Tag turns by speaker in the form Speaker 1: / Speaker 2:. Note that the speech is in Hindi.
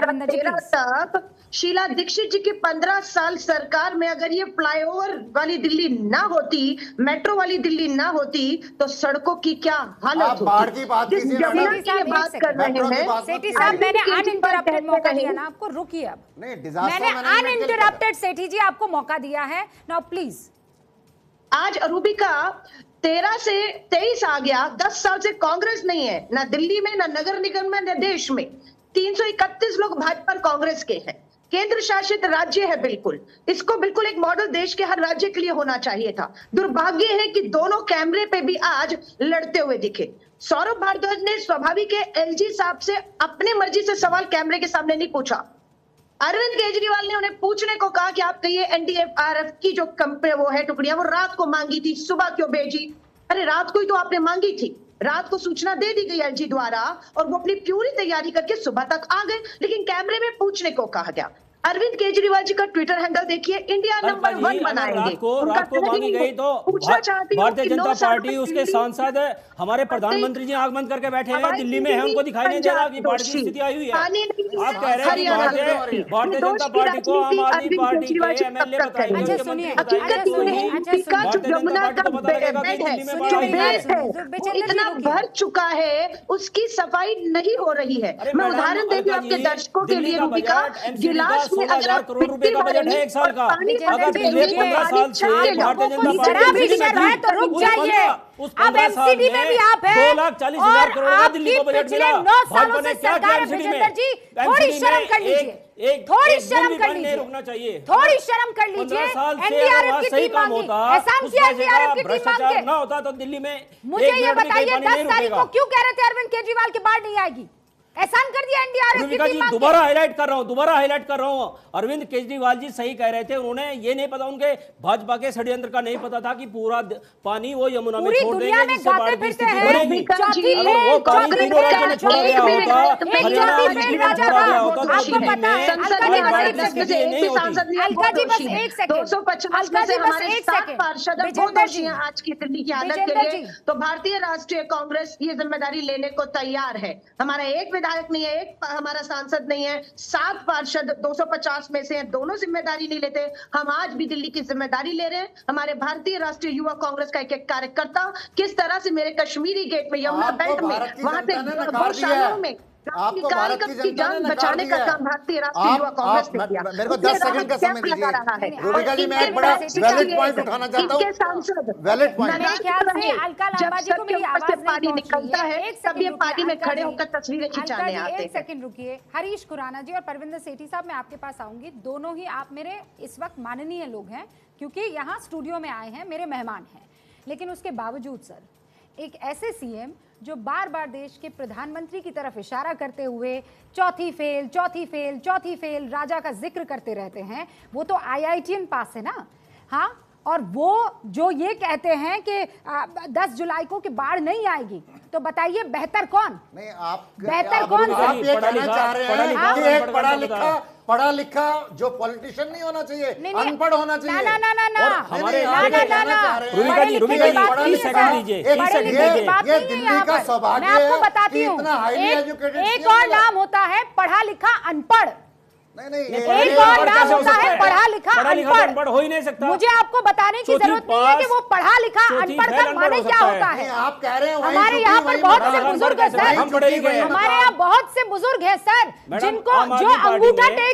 Speaker 1: परविंदर जी
Speaker 2: 2013 तक शीला दीक्षित जी की 15 साल सरकार में अगर ये फ्लाईओवर वाली दिल्ली ना होती, मेट्रो वाली दिल्ली ना होती, तो सड़कों की क्या हालत होती।
Speaker 3: बाढ़ की बात
Speaker 2: जिस
Speaker 3: कीजिए
Speaker 2: जमुना
Speaker 3: मैडम।
Speaker 2: की ये बात कर रहे हैं,
Speaker 1: सेठी साहब, मैंने अनइंटरप्टेड मौका दिया ना आपको, रुकिए अब।
Speaker 3: नहीं,
Speaker 1: मैंने
Speaker 3: डिजास्टर मैनेजमेंट
Speaker 1: अनइंटरप्टेड सेठी जी आपको मौका दिया है, नाउ प्लीज।
Speaker 2: आज अरूबी का 13 से 23 आ गया, 10 साल से कांग्रेस नहीं है, ना दिल्ली में, ना नगर निगम में, ना देश में। 331 लोग भाजपा और कांग्रेस के हैं, केंद्र शासित राज्य है। बिल्कुल इसको बिल्कुल एक मॉडल देश के हर राज्य के लिए होना चाहिए था। दुर्भाग्य है कि दोनों कैमरे पे भी आज लड़ते हुए दिखे। सौरभ भारद्वाज ने स्वाभाविक है एलजी साहब से अपनी मर्जी से सवाल कैमरे के सामने नहीं पूछा। अरविंद केजरीवाल ने उन्हें पूछने को कहा कि आप कहिए एनडीआरएफ की जो वो है टुकड़ियां, वो रात को मांगी थी, सुबह क्यों भेजी? अरे रात को ही तो आपने मांगी थी, रात को सूचना दे दी गई एलजी द्वारा और वो अपनी पूरी तैयारी करके सुबह तक आ गए, लेकिन कैमरे में पूछने को कहा गया। अरविंद केजरीवाल जी का ट्विटर हैंडल देखिए, इंडिया नंबर 1 बनाएंगे।
Speaker 4: रात को मांगी गई तो भारतीय जनता पार्टी उसके सांसद हमारे प्रधानमंत्री जी आंख बंद करके बैठे हैं, दिल्ली में है, उनको दिखाई नहीं दे रहा कि बाढ़ की स्थिति आई हुई है। आप कह रहे हैं कि भारतीय जनता पार्टी को आम आदमी पार्टी के एमएलए बताएंगे,
Speaker 2: इतना भर चुका है, उसकी सफाई नहीं हो रही है। मैं उदाहरण देती हूँ आपके दर्शकों के लिए, रूबिका, गिलास
Speaker 4: 16,000 करोड़ रुपए का बजट है एक साल का। अगर पिछले 15 साल से भारतीय जनता पार्टी
Speaker 1: तो रुक जाइए, अब एमसीडी में भी आप हैं
Speaker 4: 2,40,000 करोड़ का दिल्ली को बजट मिला।
Speaker 1: 9 सालों
Speaker 4: भाजपा ने
Speaker 1: से
Speaker 4: क्या किया
Speaker 1: सरकार है
Speaker 4: एमसीडी में?
Speaker 1: विजेंद्र जी, थोड़ी शर्म कर लीजिए, थोड़ी शर्म कर लीजिए,
Speaker 4: रुकना चाहिए,
Speaker 1: थोड़ी शर्म कर लीजिए।
Speaker 4: 15 साल से
Speaker 1: एनडीआरएफ की
Speaker 4: सही
Speaker 1: टीम
Speaker 4: काम
Speaker 1: मांगी,
Speaker 4: होता,
Speaker 1: एहसान किया एनडीआरएफ की टीम मांग
Speaker 4: भ्रष्टाचार
Speaker 1: के।
Speaker 4: ना होता तो दिल्ली में
Speaker 1: मुझे ये बताइए 10 तारीख को क्यों कह रहे थे अरविंद केजरीवाल की बाढ़ नहीं आएगी? एहसान कर दिया एनडीआरएफ की टीम मांग के।
Speaker 4: दोबारा हाईलाइट कर रहा हूं, अरविंद केजरीवाल जी सही कह रहे थे। उन्होंने ये नहीं पता, उनके भाजपा के षड्यंत्र का नहीं पता था कि पूरा पानी वो यमुना में छोड़ देंगे जिससे बाढ़ की स्थिति बढ़ेगी। अगर वो पानी तीनों राज्यों में छोड़ा गया होता, हरियाणा और दिल्ली में छोड़ा गया होता, तो दिल्ली में बाढ़ की स्थिति नहीं होती।
Speaker 1: अलका जी बस एक सेकंड,
Speaker 2: 250 में से हमारे 7 पार्षद दोषी हैं आज की दिल्ली की हालत के लिए। तो भारतीय राष्ट्रीय कांग्रेस ये जिम्मेदारी लेने को तैयार है। हमारा एक विधायक नहीं है, एक हमारा सांसद नहीं है, 7 पार्षद 250 में से हैं, दोनों जिम्मेदारी नहीं लेते। हम आज भी दिल्ली की जिम्मेदारी ले रहे हैं। हमारे भारतीय राष्ट्रीय युवा कांग्रेस का एक कार्यकर्ता किस तरह से मेरे कश्मीरी गेट में, यमुना बेल्ट में, वहां से गौशालाओं में
Speaker 3: आपको भारत की जनता ने
Speaker 2: बचाने का काम भारतीय राष्ट्रीय युवा कांग्रेस ने किया।
Speaker 3: मेरे को 10 सेकंड का समय दीजिए रूबिका जी, मैं एक बड़ा वैलिड पॉइंट उठाना चाहता हूं। वैलिड पॉइंट,
Speaker 1: मेरे ख्याल से अलका लांबा जी को मेरी आवाज नहीं
Speaker 2: पानी निकलता है, तब ये पानी में खड़े होकर तस्वीरें खिंचाने आते हैं।
Speaker 1: एक सेकंड रुकिए, हरीश खुराना जी और परविंदर सेठी साहब, मैं आपके पास आऊंगी। दोनों ही आप मेरे इस वक्त माननीय लोग हैं, क्योंकि यहाँ स्टूडियो में आए हैं, मेरे मेहमान हैं। लेकिन उसके बावजूद सर, एक ऐसे सीएम जो बार बार देश के प्रधानमंत्री की तरफ इशारा करते हुए चौथी फेल राजा का जिक्र करते रहते हैं, वो तो IITian पास है ना। हाँ, और वो जो ये कहते हैं कि 10 जुलाई को कि बाढ़ नहीं आएगी, तो बताइए बेहतर कौन?
Speaker 3: नहीं, आप
Speaker 1: बेहतर कौन?
Speaker 3: आप ये कहना चाह रहे हैं कि एक पढ़ा लिखा जो पॉलिटिशियन नहीं होना चाहिए, अनपढ़ होना चाहिए।
Speaker 1: ना
Speaker 4: हमारे
Speaker 3: ये दिल्ली का सौभाग्य है।
Speaker 1: मैं आपको बताती हूँ, एक और नाम होता है पढ़ा लिखा अनपढ़।
Speaker 3: नहीं,
Speaker 1: एक और नाम होता है पढ़ा लिखा अनपढ़।
Speaker 4: हो ही नहीं सकता।
Speaker 1: मुझे आपको बताने की जरूरत नहीं है कि वो पढ़ा लिखा अनपढ़ का माने क्या होता है।
Speaker 3: आप कह रहे हैं
Speaker 1: हमारे यहाँ पर बहुत से बुजुर्ग हैं सर,
Speaker 4: हम पढ़े ही गए।
Speaker 1: हमारे यहाँ बहुत से बुजुर्ग हैं सर, जिनको जो अंगूठा टेक